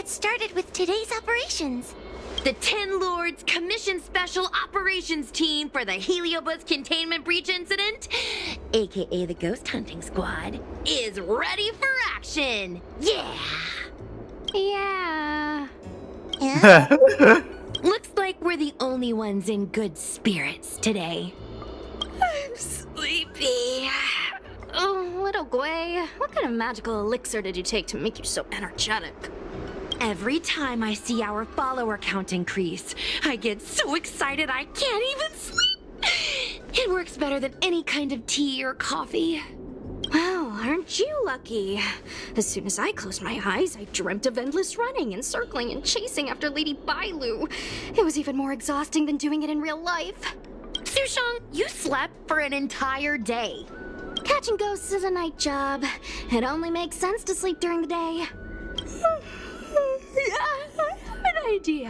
get started with today's operations. The Ten Lords Commission Special Operations Team for the Heliobus Containment Breach Incident, aka the Ghost Hunting Squad, is ready for action! Yeah! Yeah. Looks like we're the only ones in good spirits today. I'm sleepy. Oh, little Gwei, what kind of magical elixir did you take to make you so energetic? Every time I see our follower count increase, I get so excited I can't even sleep. It works better than any kind of tea or coffee. Well, aren't you lucky? As soon as I closed my eyes, I dreamt of endless running and circling and chasing after Lady Bailu. It was even more exhausting than doing it in real life. Sushang, you slept for an entire day. Catching ghosts is a night job. It only makes sense to sleep during the day. I have an idea.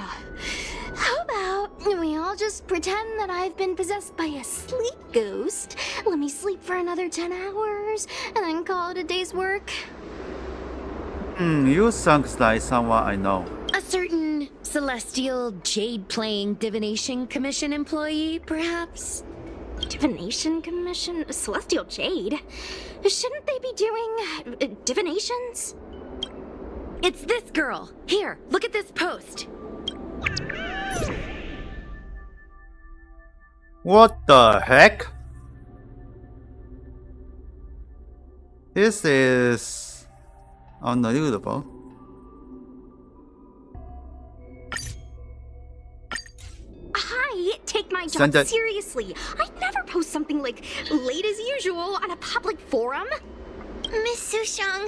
How about we all just pretend that I've been possessed by a sleep ghost? Let me sleep for another 10 hours, and then call it a day's work. You sound like someone I know. A certain celestial jade-playing divination commission employee, perhaps? Divination commission? Celestial Jade? Shouldn't they be doing divinations? It's this girl. Here, look at this post. What the heck? This is unbelievable. Hi, take my job Send it. seriously. I'd never post something like late as usual on a public forum. Miss Sushang,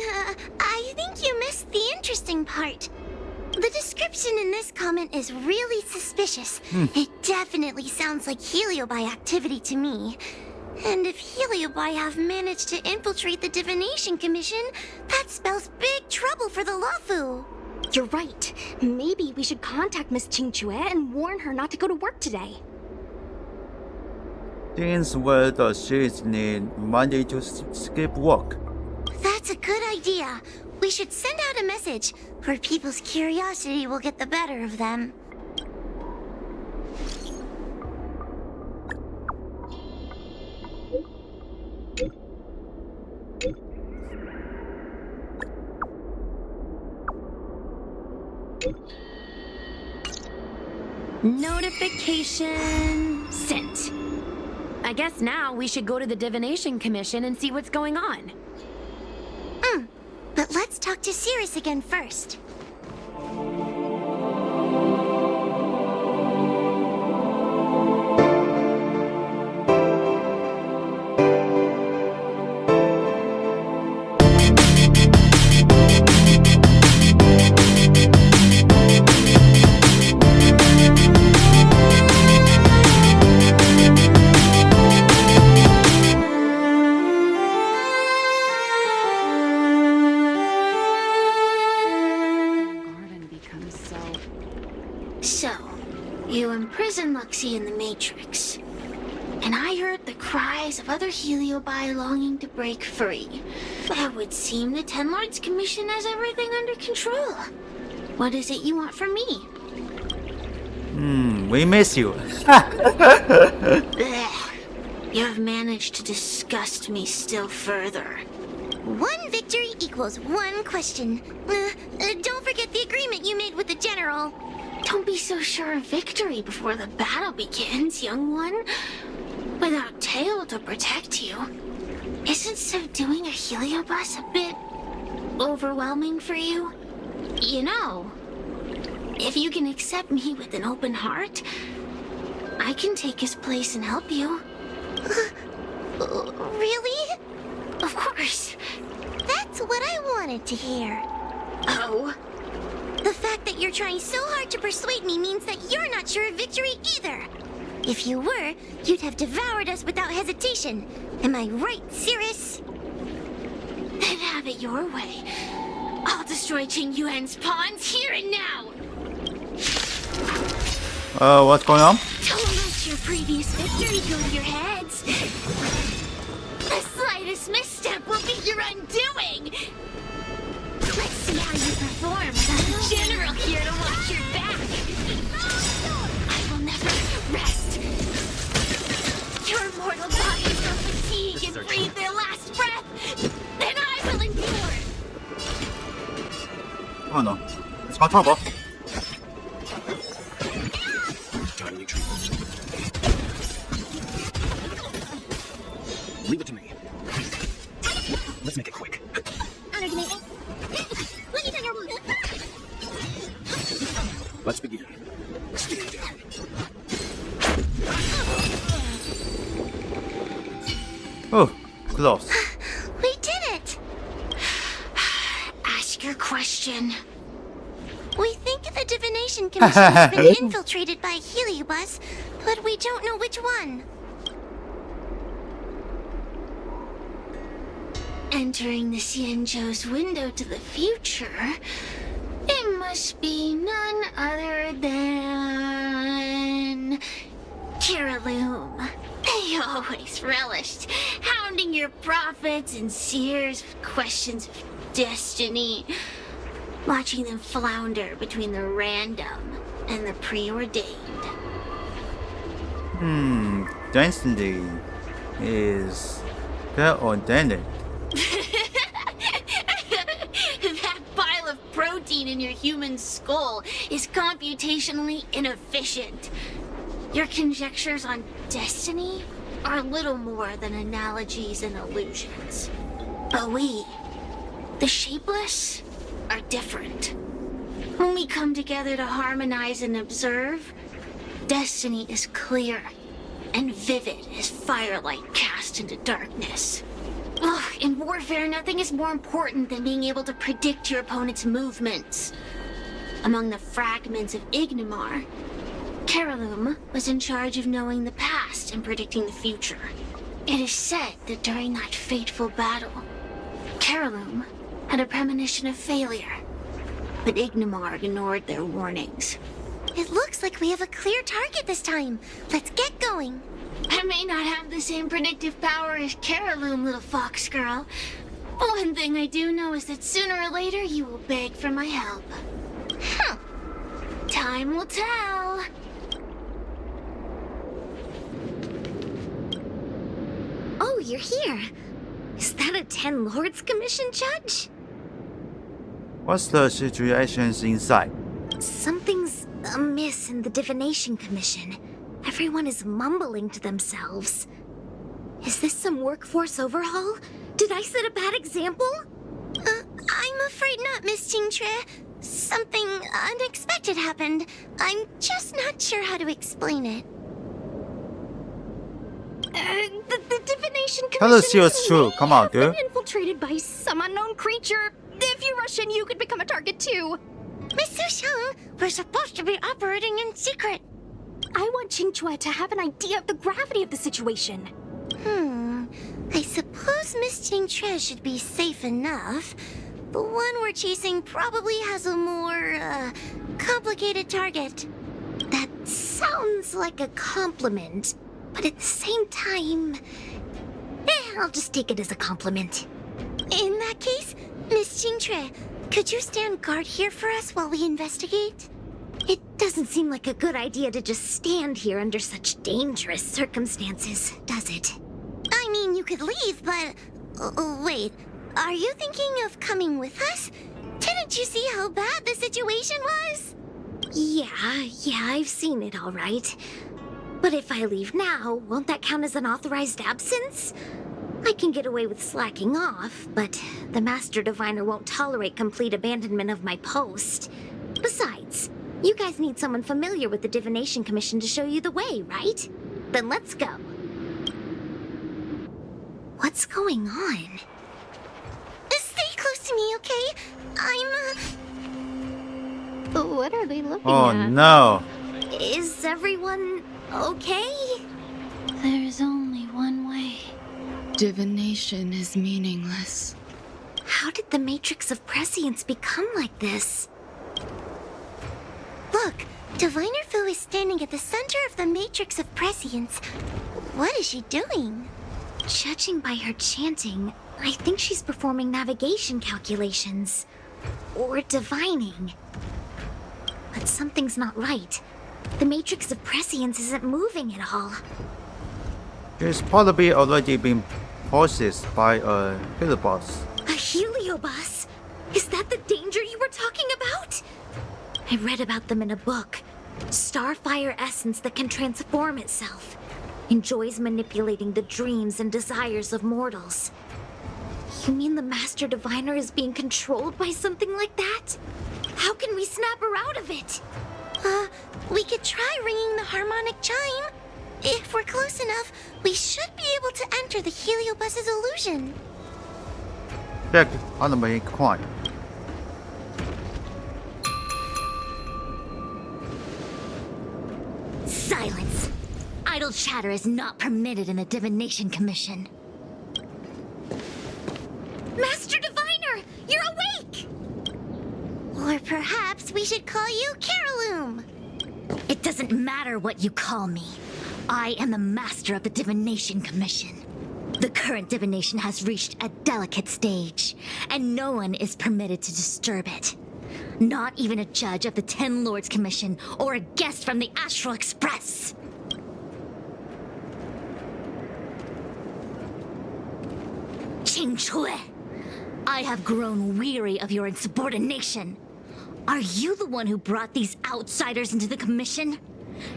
I think you missed the interesting part. The description in this comment is really suspicious. It definitely sounds like Heliobi activity to me. And if Heliobi have managed to infiltrate the Divination Commission, that spells big trouble for the Luofu. You're right. Maybe we should contact Miss Qingchue and warn her not to go to work today. Things where the sheets need Monday to skip work. That's a good idea. We should send out a message, or people's curiosity will get the better of them. Notification sent. I guess now we should go to the Divination Commission and see what's going on. But let's talk to Cirrus again first. You imprisoned Luxie in the Matrix. And I heard the cries of other Heliobi longing to break free. It would seem the Ten Lords Commission has everything under control. What is it you want from me? We miss you. You have managed to disgust me still further. One victory equals one question. Don't forget the agreement you made with the General. Don't be so sure of victory before the battle begins, young one. Without Tail to protect you, isn't subduing a Heliobus a bit overwhelming for you? You know, if you can accept me with an open heart, I can take his place and help you. Really? Of course. That's what I wanted to hear. Oh? The fact that you're trying so hard to persuade me means that you're not sure of victory either. If you were, you'd have devoured us without hesitation. Am I right, Cirrus? Then have it your way. I'll destroy Qing Yuan's pawns here and now. What's going on? Don't let your previous victory go to your heads. The slightest misstep will be your undoing. Let's see how you perform as a generous Oh no. It's my trouble. Timely treatment. Leave it to me. Let's make it quick. Let's begin. Stand down. Oh, close. We did it! Ask your question. We think the Divination Commission has been infiltrated by a Heliobus, but we don't know which one. Entering the Xianzhou's window to the future, it must be none other than... Kiraloom. They always relished hounding your prophets and seers with questions of destiny, watching them flounder between the random and the preordained. Destiny is preordained. That pile of protein in your human skull is computationally inefficient. Your conjectures on destiny are little more than analogies and illusions. But we, the shapeless, are different. When we come together to harmonize and observe, destiny is clear and vivid as firelight cast into darkness. Ugh, in warfare, nothing is more important than being able to predict your opponent's movements. Among the fragments of Ignimar, Kiraloom was in charge of knowing the past and predicting the future. It is said that during that fateful battle, Kiraloom had a premonition of failure, but Ignimar ignored their warnings. It looks like we have a clear target this time. Let's get going. I may not have the same predictive power as Kiraloom, little fox girl, but one thing I do know is that sooner or later you will beg for my help. Huh. Time will tell. Oh, you're here. Is that a 10 Lords Commission judge? What's the situation inside? Something's amiss in the Divination Commission. Everyone is mumbling to themselves. Is this some workforce overhaul? Did I set a bad example? I'm afraid not, Miss Jingtre. Something unexpected happened. I'm just not sure how to explain it. The Divination Commission Tell us it's true. Come on, been dude. infiltrated by some unknown creature. If you rush in, you could become a target too. Miss Susheng, we're supposed to be operating in secret. I want Qingchue to have an idea of the gravity of the situation. I suppose Miss Jingtre should be safe enough. The one we're chasing probably has a more, complicated target. That sounds like a compliment, but at the same time, I'll just take it as a compliment. In that case, Miss Jingtre, could you stand guard here for us while we investigate? It doesn't seem like a good idea to just stand here under such dangerous circumstances, does it? I mean, you could leave, but... wait, are you thinking of coming with us? Didn't you see how bad the situation was? Yeah, I've seen it all right. But if I leave now, won't that count as an authorized absence? I can get away with slacking off, but the Master Diviner won't tolerate complete abandonment of my post. Besides, you guys need someone familiar with the Divination Commission to show you the way, right? Then let's go. What's going on? Stay close to me, okay? What are they looking Oh at? no. Is everyone okay? There's only one way. Divination is meaningless. How did the Matrix of Prescience become like this? Look, Diviner Fu is standing at the center of the Matrix of Prescience. What is she doing? Judging by her chanting, I think she's performing navigation calculations. Or divining. But something's not right. The Matrix of Prescience isn't moving at all. It's probably already been possessed by a Heliobus. A Heliobus? Is that the danger you were talking about? I read about them in a book. Starfire essence that can transform itself. Enjoys manipulating the dreams and desires of mortals. You mean the Master Diviner is being controlled by something like that? How can we snap her out of it? We could try ringing the harmonic chime. If we're close enough, we should be able to enter the Heliobus's illusion. Check on the main coin. Silence! Idle chatter is not permitted in the Divination Commission. Master Diviner, you're awake! Or perhaps we should call you Caroloom. It doesn't matter what you call me. I am the master of the Divination Commission. The current divination has reached a delicate stage, and no one is permitted to disturb it. Not even a judge of the Ten Lords Commission or a guest from the Astral Express. Qingchui, I have grown weary of your insubordination. Are you the one who brought these outsiders into the commission?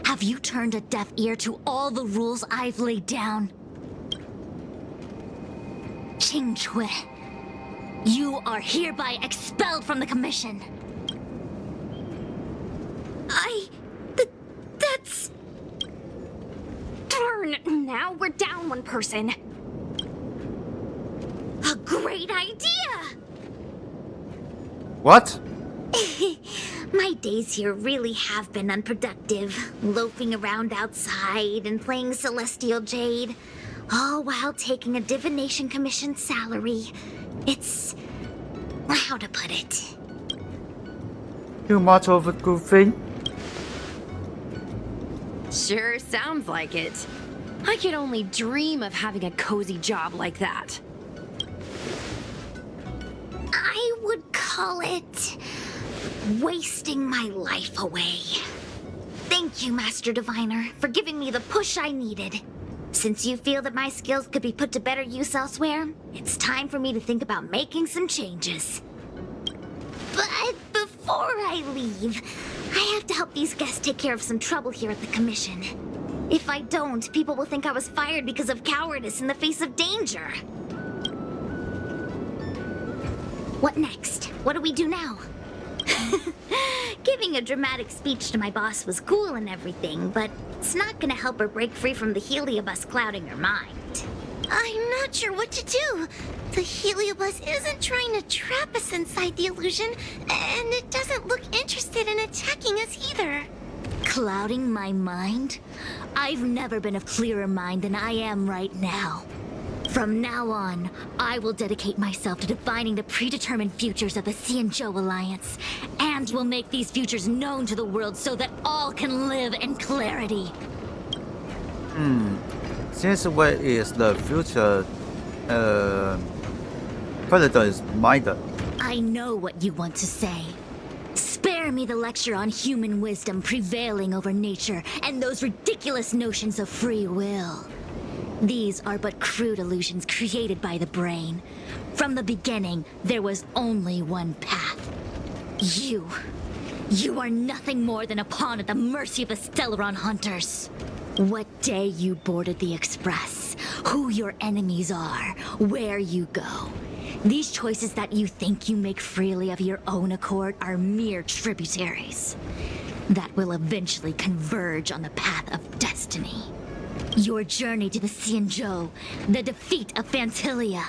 Have you turned a deaf ear to all the rules I've laid down? Qingchui, you are hereby expelled from the commission. That's... Darn, now we're down one person. A great idea! What? My days here really have been unproductive, loafing around outside and playing Celestial Jade, all while taking a Divination Commission salary. It's... how to put it? Too much of a good thing? Sure sounds like it. I could only dream of having a cozy job like that. I would call it... wasting my life away. Thank you, Master Diviner, for giving me the push I needed. Since you feel that my skills could be put to better use elsewhere, it's time for me to think about making some changes. But before I leave, I have to help these guests take care of some trouble here at the Commission. If I don't, people will think I was fired because of cowardice in the face of danger. What next? What do we do now? Giving a dramatic speech to my boss was cool and everything, but it's not gonna help her break free from the Heliobus clouding her mind. I'm not sure what to do. The Heliobus isn't trying to trap us inside the illusion, and it doesn't look interested in attacking us either. Clouding my mind? I've never been of clearer mind than I am right now. From now on, I will dedicate myself to defining the predetermined futures of the Xianzhou Alliance, and will make these futures known to the world so that all can live in clarity. Since where is the future president's mind? I know what you want to say. Spare me the lecture on human wisdom prevailing over nature and those ridiculous notions of free will. These are but crude illusions created by the brain. From the beginning, there was only one path. You. You are nothing more than a pawn at the mercy of the Stellaron hunters. What day you boarded the Express, who your enemies are, where you go. These choices that you think you make freely of your own accord are mere tributaries that will eventually converge on the path of destiny. Your journey to the Xianzhou, the defeat of Phantilia.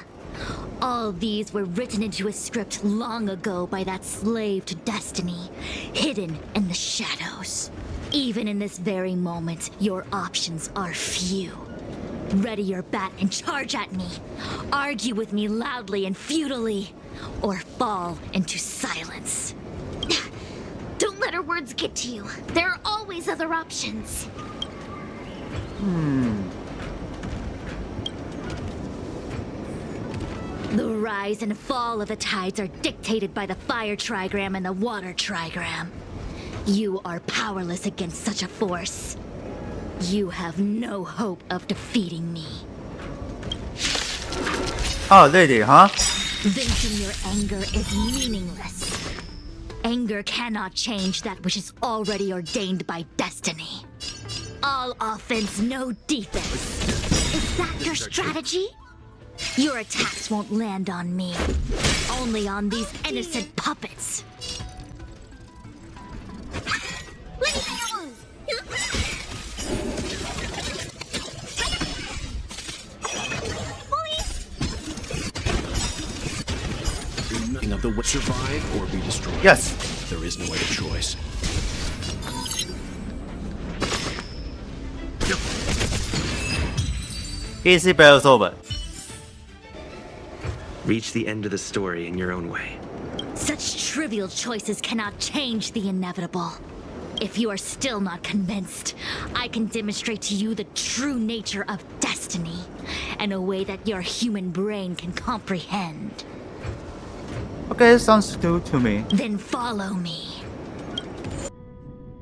All these were written into a script long ago by that slave to destiny, hidden in the shadows. Even in this very moment, your options are few. Ready your bat and charge at me. Argue with me loudly and futilely, or fall into silence. Don't let her words get to you. There are always other options. The rise and fall of the tides are dictated by the fire trigram and the water trigram. You are powerless against such a force. You have no hope of defeating me. Oh, lady, huh? Venting your anger is meaningless. Anger cannot change that which is already ordained by destiny. All offense, no defense. Is that your strategy? Your attacks won't land on me, only on these innocent puppets. Let me alone! Nothing of the what survive or be destroyed. Yes. There is no other choice. Easy battle's over. Reach the end of the story in your own way. Such trivial choices cannot change the inevitable. If you are still not convinced, I can demonstrate to you the true nature of destiny in a way that your human brain can comprehend. Okay, sounds good to me. Then follow me.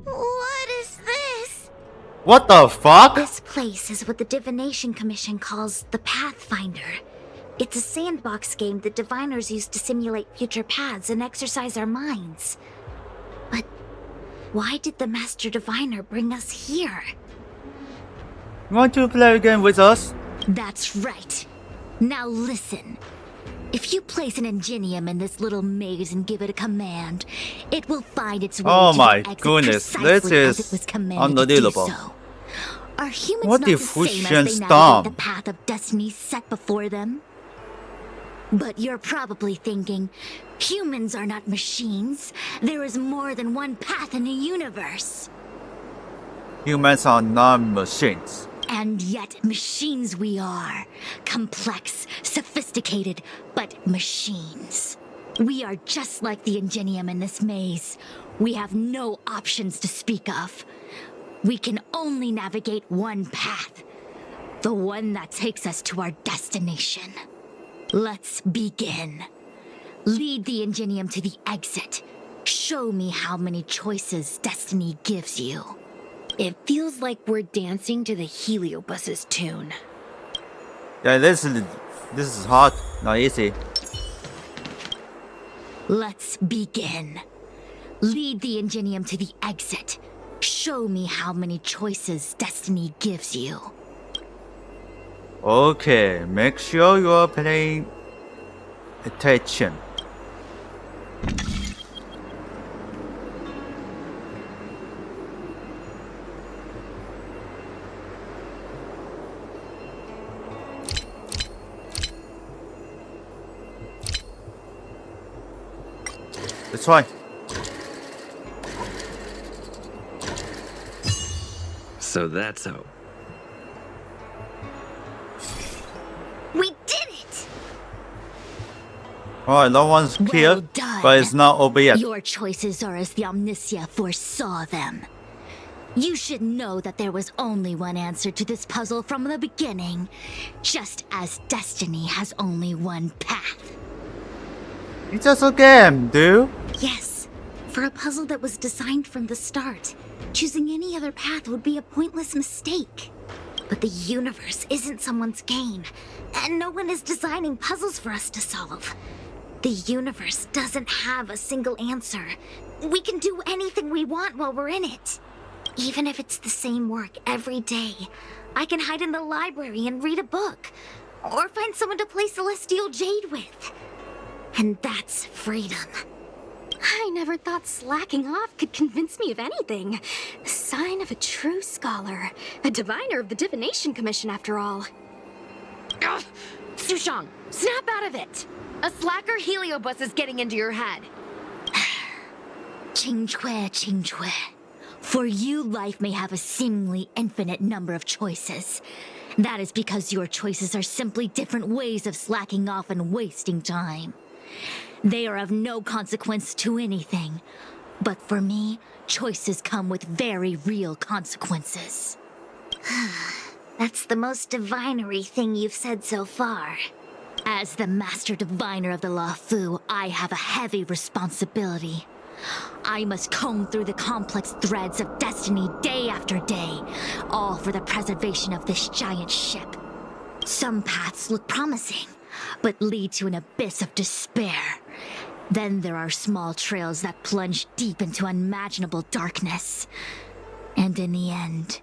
What is this? What the fuck? This place is what the Divination Commission calls the Pathfinder. It's a sandbox game that diviners use to simulate future paths and exercise our minds. But why did the Master Diviner bring us here? Want to play a game with us? That's right. Now listen. If you place an ingenium in this little maze and give it a command, it will find its way Oh to my the exit goodness, precisely this as it was is commanded to do unbelievable. so. Are humans What not if the we same can as they stop? navigate the path of destiny set before them? But you're probably thinking, humans are not machines. There is more than one path in the universe. Humans are not machines. And yet, machines we are. Complex, sophisticated, but machines. We are just like the ingenium in this maze. We have no options to speak of. We can only navigate one path. The one that takes us to our destination. Let's begin. Lead the ingenium to the exit. Show me how many choices destiny gives you. It feels like we're dancing to the Heliobus's tune. Yeah, this is hard, not easy. Let's begin. Lead the ingenium to the exit. Show me how many choices destiny gives you. Okay, make sure you are paying attention. Let's try. So that's how. We did it! Alright, no one's Well killed, done. but it's not over yet. Your choices are as the Omniscia foresaw them. You should know that there was only one answer to this puzzle from the beginning, just as destiny has only one path. It's just a game, dude. Yes, for a puzzle that was designed from the start, choosing any other path would be a pointless mistake. But the universe isn't someone's game, and no one is designing puzzles for us to solve. The universe doesn't have a single answer. We can do anything we want while we're in it. Even if it's the same work every day, I can hide in the library and read a book, or find someone to play Celestial Jade with. And that's freedom. I never thought slacking off could convince me of anything. Sign of a true scholar. A diviner of the Divination Commission, after all. Ugh! Sushang, snap out of it! A slacker Heliobus is getting into your head. Qingque, Qingque. For you, life may have a seemingly infinite number of choices. That is because your choices are simply different ways of slacking off and wasting time. They are of no consequence to anything. But for me, choices come with very real consequences. That's the most divinery thing you've said so far. As the Master Diviner of the Lafu, I have a heavy responsibility. I must comb through the complex threads of destiny day after day, all for the preservation of this giant ship. Some paths look promising. but lead to an abyss of despair. Then there are small trails that plunge deep into unimaginable darkness. And in the end,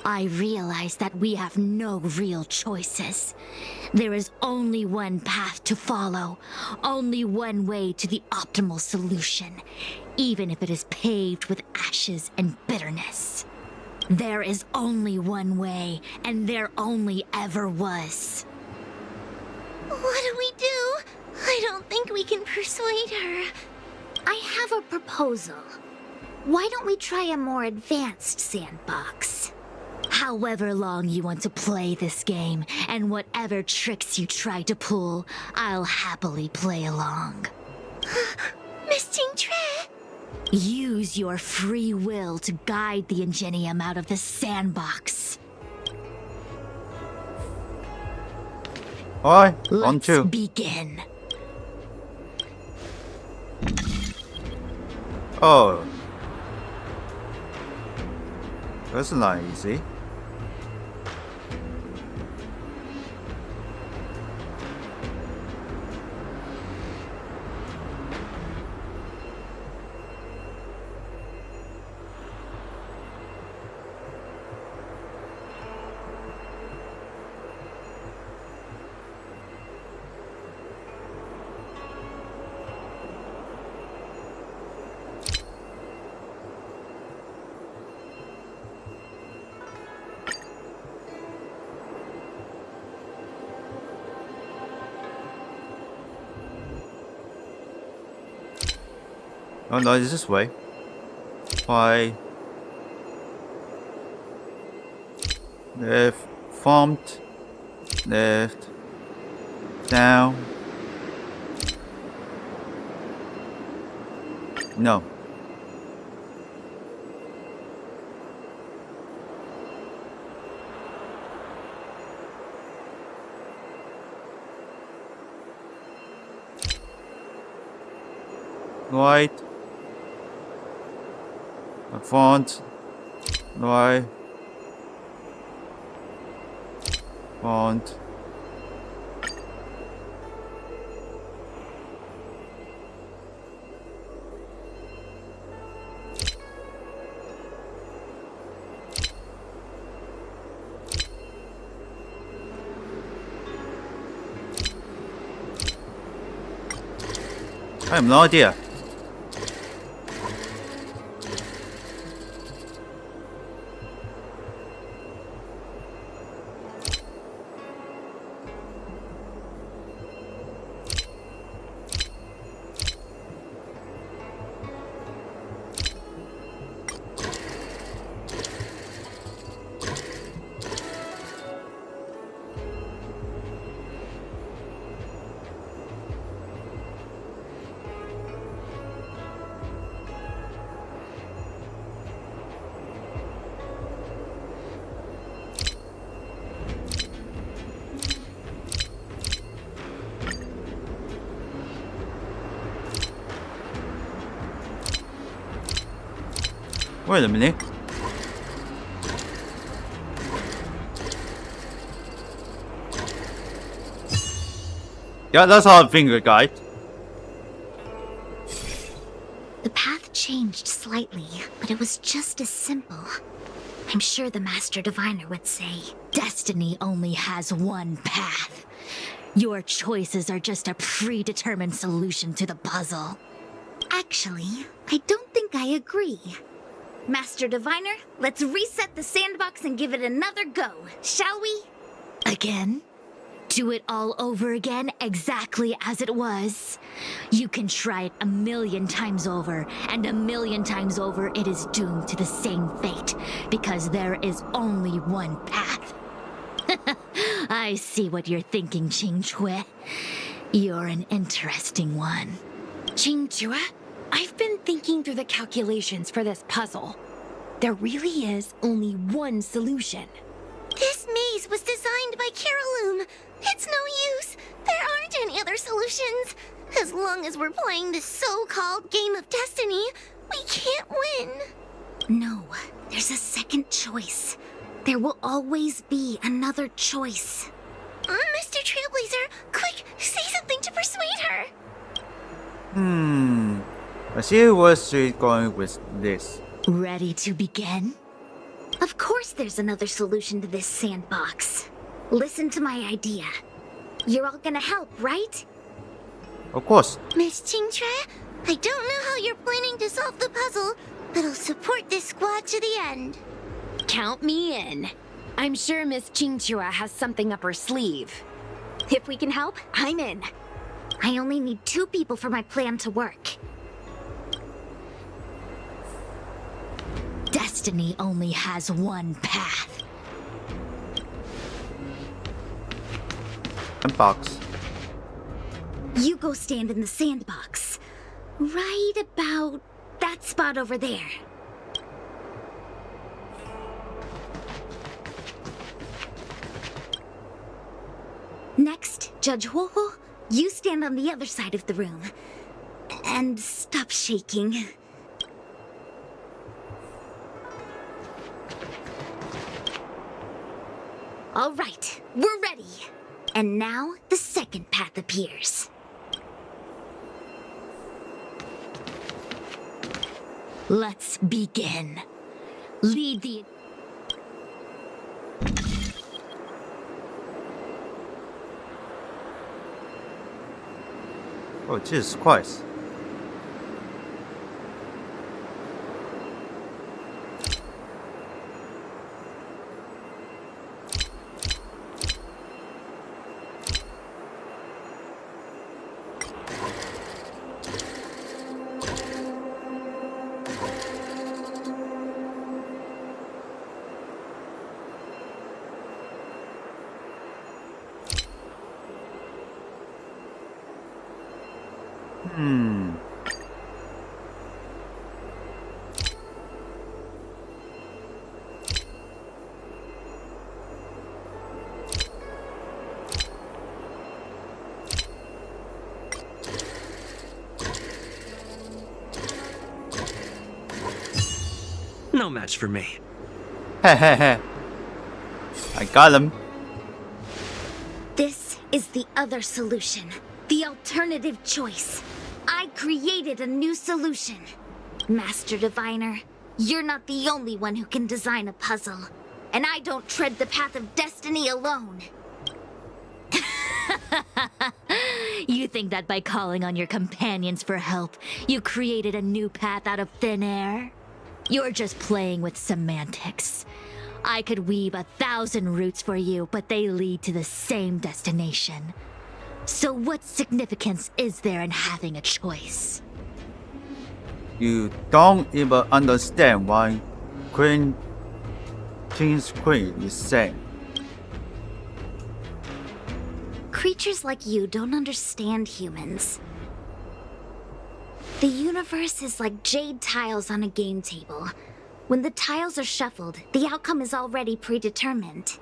I realize that we have no real choices. There is only one path to follow, only one way to the optimal solution, even if it is paved with ashes and bitterness. There is only one way, and there only ever was. What do we do? I don't think we can persuade her. I have a proposal. Why don't we try a more advanced sandbox? However long you want to play this game, and whatever tricks you try to pull, I'll happily play along. Miss Jingtre? Use your free will to guide the Ingenium out of the sandbox. Alright, on Let's to. begin. Oh. That's not easy. Oh no, it's this way. Why? Left, front, left, down. No. Right. Front. Right. Front. I have no idea. Wait a minute. Yeah, that's how I think, guys. The path changed slightly, but it was just as simple. I'm sure the Master Diviner would say. Destiny only has one path. Your choices are just a predetermined solution to the puzzle. Actually, I don't think I agree. Master Diviner, let's reset the sandbox and give it another go, shall we? Again? Do it all over again, exactly as it was? You can try it 1,000,000 times over, and 1,000,000 times over it is doomed to the same fate, because there is only one path. I see what you're thinking, Qingque. You're an interesting one. Qingque, I've been thinking through the calculations for this puzzle. There really is only one solution. This maze was designed by Caroloom. It's no use. There aren't any other solutions. As long as we're playing this so-called game of destiny, we can't win. No, there's a second choice. There will always be another choice. Mr. Trailblazer, quick, say something to persuade her. Let's see where she's going with this. Ready to begin? Of course there's another solution to this sandbox. Listen to my idea. You're all gonna help, right? Of course. Miss Qingtre, I don't know how you're planning to solve the puzzle, but I'll support this squad to the end. Count me in. I'm sure Miss Qingchua has something up her sleeve. If we can help, I'm in. I only need 2 people for my plan to work. Destiny only has one path. And box. You go stand in the sandbox. Right about that spot over there. Next, Judge Huohuo, you stand on the other side of the room. And stop shaking. All right, we're ready. And now, the second path appears. Let's begin. Lead the... Oh, Jesus Christ. No match for me. Hehehe. I got him. This is the other solution. The alternative choice. I created a new solution. Master Diviner, you're not the only one who can design a puzzle. And I don't tread the path of destiny alone. You think that by calling on your companions for help, you created a new path out of thin air? You're just playing with semantics. I could weave 1,000 routes for you, but they lead to the same destination. So what significance is there in having a choice? You don't even understand why King's Queen is saying. Creatures like you don't understand humans. The universe is like jade tiles on a game table. When the tiles are shuffled, the outcome is already predetermined.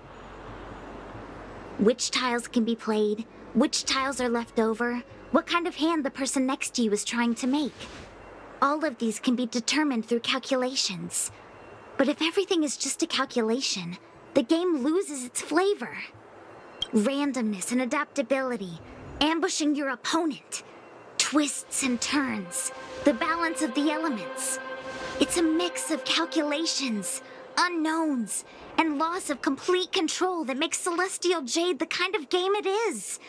Which tiles can be played, which tiles are left over, what kind of hand the person next to you is trying to make. All of these can be determined through calculations. But if everything is just a calculation, the game loses its flavor. Randomness and adaptability, ambushing your opponent, twists and turns, the balance of the elements. It's a mix of calculations, unknowns, and loss of complete control that makes Celestial Jade the kind of game it is.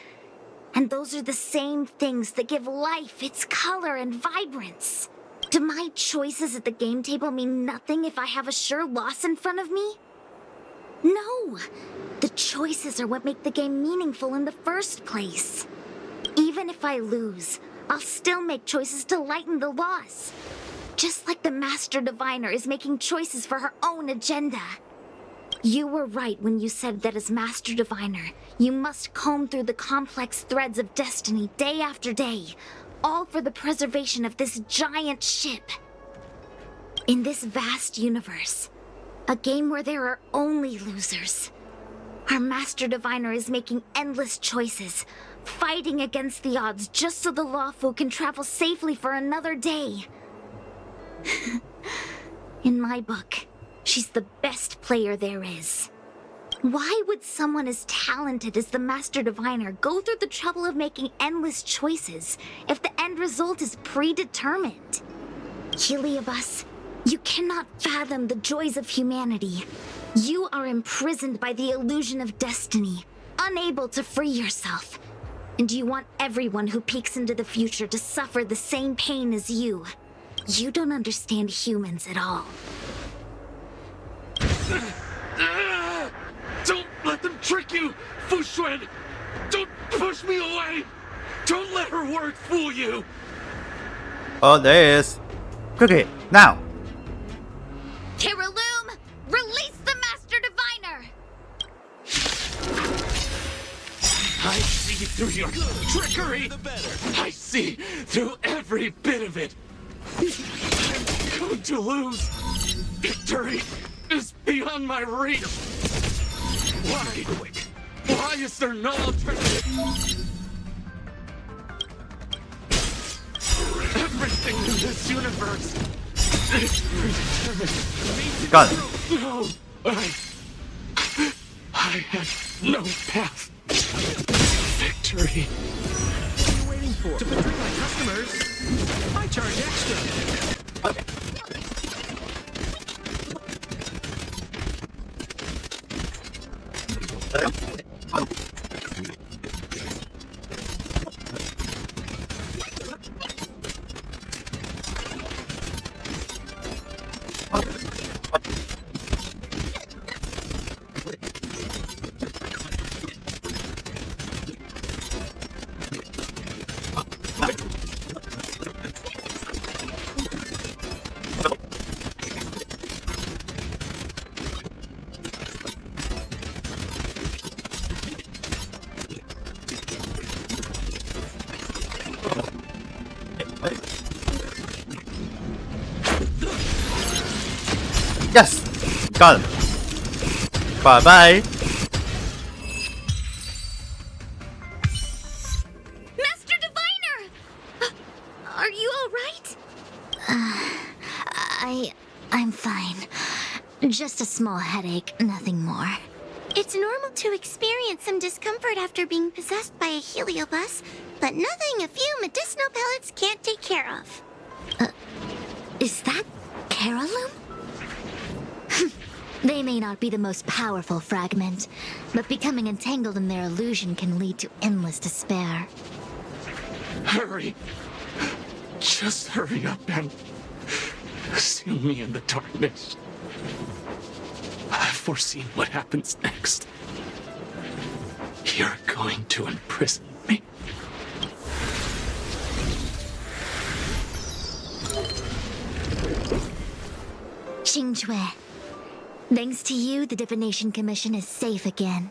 And those are the same things that give life its color and vibrance. Do my choices at the game table mean nothing if I have a sure loss in front of me? No! The choices are what make the game meaningful in the first place. Even if I lose, I'll still make choices to lighten the loss. Just like the Master Diviner is making choices for her own agenda. You were right when you said that as Master Diviner, you must comb through the complex threads of destiny day after day, all for the preservation of this giant ship. In this vast universe, a game where there are only losers, our Master Diviner is making endless choices, fighting against the odds just so the Lawfu can travel safely for another day. In my book, she's the best player there is. Why would someone as talented as the Master Diviner go through the trouble of making endless choices if the end result is predetermined? Heliobus, you cannot fathom the joys of humanity. You are imprisoned by the illusion of destiny, unable to free yourself. And you want everyone who peeks into the future to suffer the same pain as you. You don't understand humans at all. Don't let them trick you, Fuxuan! Don't push me away! Don't let her words fool you! Oh, there is. Cookie, now. Terraloom, release the Master Diviner! I see through your trickery! I see through every bit of it! I'm going to lose! Victory is beyond my reach! Why? Why is there no alternative? Everything in this universe is predetermined. Got it. No, I have no path to victory. What are you waiting for? To betray my customers, I charge extra. Yes! Got him. Bye-bye. Master Diviner! Are you alright? I'm fine. Just a small headache, nothing more. It's normal to experience some discomfort after being possessed by a heliobus, but nothing a few medicinal pellets can't take care of. Is that Carolum? They may not be the most powerful fragment, but becoming entangled in their illusion can lead to endless despair. Hurry! Just hurry up and seal me in the darkness. I've foreseen what happens next. You're going to imprison me. Qingque. Thanks to you, the Divination Commission is safe again.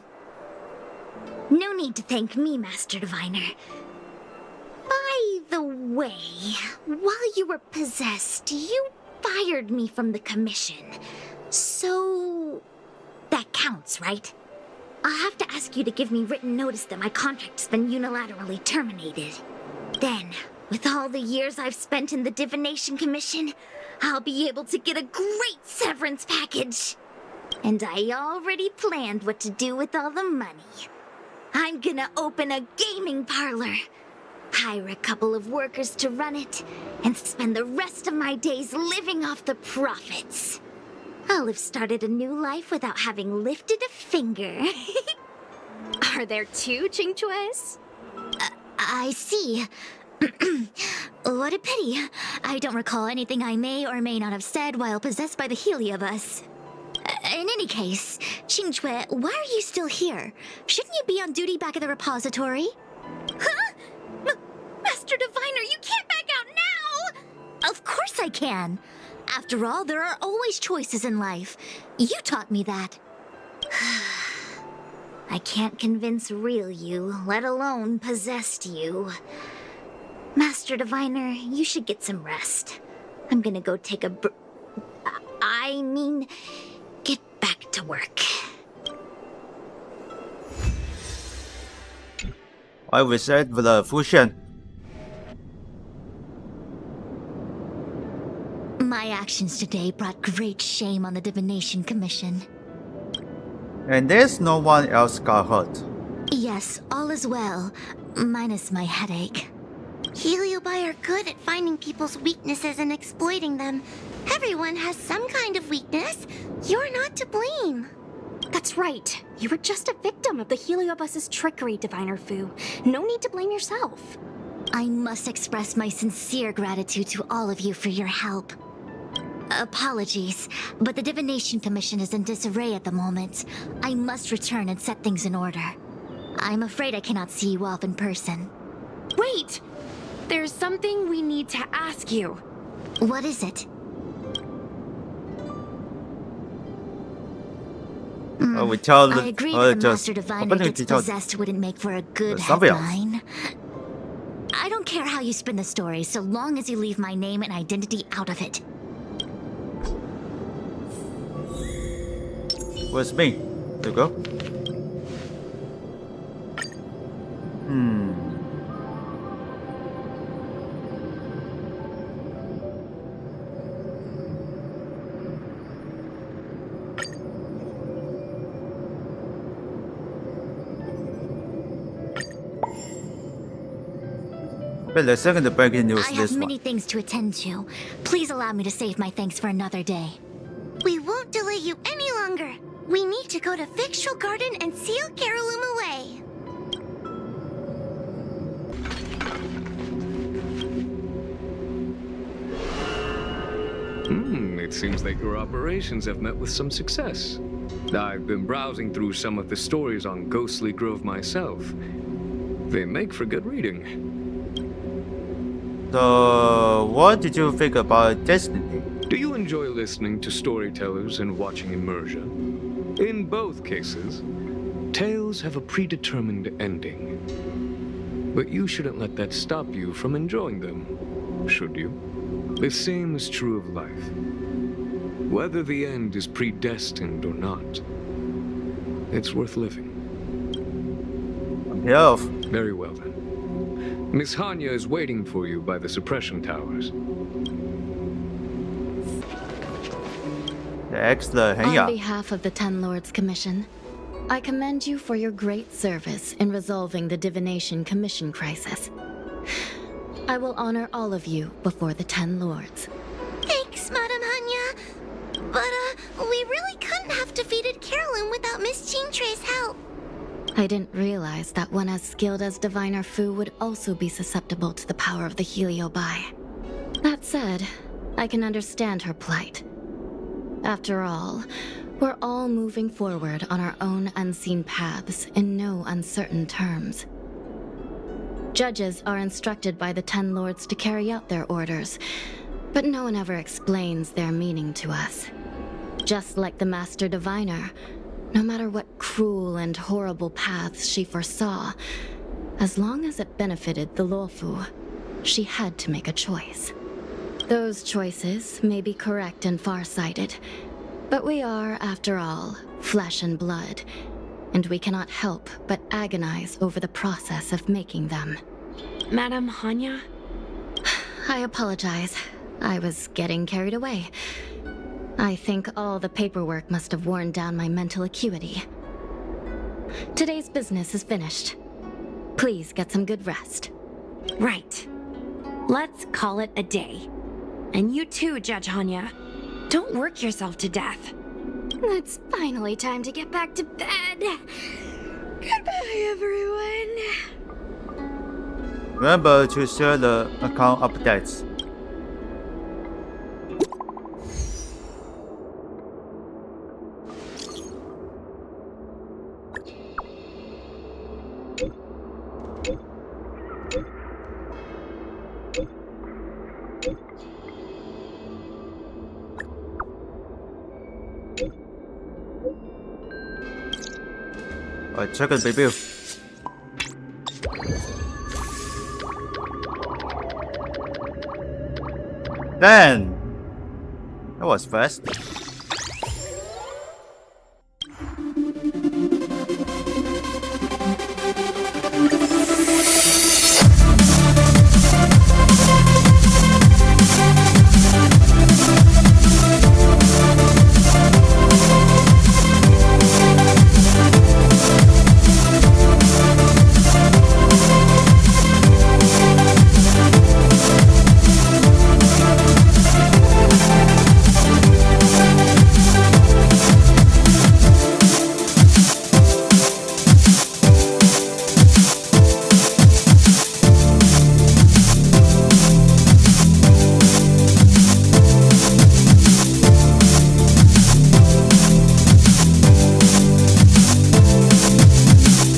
No need to thank me, Master Diviner. By the way, while you were possessed, you fired me from the Commission. So... that counts, right? I'll have to ask you to give me written notice that my contract's been unilaterally terminated. Then, with all the years I've spent in the Divination Commission, I'll be able to get a great severance package. And I already planned what to do with all the money. I'm gonna open a gaming parlor, hire a couple of workers to run it, and spend the rest of my days living off the profits. I'll have started a new life without having lifted a finger. Are there two Qingques? I see. What a pity. I don't recall anything I may or may not have said while possessed by the Heliobus. In any case, Qingque, why are you still here? Shouldn't you be on duty back at the repository? Huh? Master Diviner, you can't back out now! Of course I can. After all, there are always choices in life. You taught me that. I can't convince real you, let alone possessed you. Master Diviner, you should get some rest. I'm gonna go take a get back to work. I will set the fusion. My actions today brought great shame on the Divination Commission. And there's no one else got hurt. Yes, all is well, minus my headache. Heliobi are good at finding people's weaknesses and exploiting them. Everyone has some kind of weakness. You're not to blame. That's right. You were just a victim of the Heliobus's trickery, Diviner Fu. No need to blame yourself. I must express my sincere gratitude to all of you for your help. Apologies, but the Divination Commission is in disarray at the moment. I must return and set things in order. I'm afraid I cannot see you off in person. Wait! There's something we need to ask you. What is it? We tell I agree her that the just Master Diviner gets possessed wouldn't make for a good somebody else. headline. I don't care how you spin the story, so long as you leave my name and identity out of it. Where's me? There you go. But the second breaking news I this have one. many things to attend to. Please allow me to save my thanks for another day. We won't delay you any longer. We need to go to Fyxestroll Garden and seal Carolum away. It seems that your operations have met with some success. I've been browsing through some of the stories on Ghostly Grove myself. They make for good reading. So, what did you think about Destiny? Do you enjoy listening to storytellers and watching immersion? In both cases, tales have a predetermined ending. But you shouldn't let that stop you from enjoying them, should you? The same is true of life. Whether the end is predestined or not, it's worth living. Yeah. Very well then. Miss Hanya is waiting for you by the suppression towers. Excellent. Hang On on. behalf of the Ten Lords Commission, I commend you for your great service in resolving the Divination Commission crisis. I will honor all of you before the Ten Lords. Thanks, Madame Hanya. But, we really couldn't have defeated Carolum without Miss Jean-Trey's help. I didn't realize that one as skilled as Diviner Fu would also be susceptible to the power of the Heliobi. That said, I can understand her plight. After all, we're all moving forward on our own unseen paths in no uncertain terms. Judges are instructed by the Ten Lords to carry out their orders, but no one ever explains their meaning to us. Just like the Master Diviner, no matter what cruel and horrible paths she foresaw, as long as it benefited the Luofu, she had to make a choice. Those choices may be correct and far-sighted, but we are, after all, flesh and blood, and we cannot help but agonize over the process of making them. Madame Hanya? I apologize. I was getting carried away. I think all the paperwork must have worn down my mental acuity. Today's business is finished. Please get some good rest. Right. Let's call it a day. And you too, Judge Hanya. Don't work yourself to death. It's finally time to get back to bed. Goodbye, everyone. Remember to share the account updates. Check the review. Then that was fast.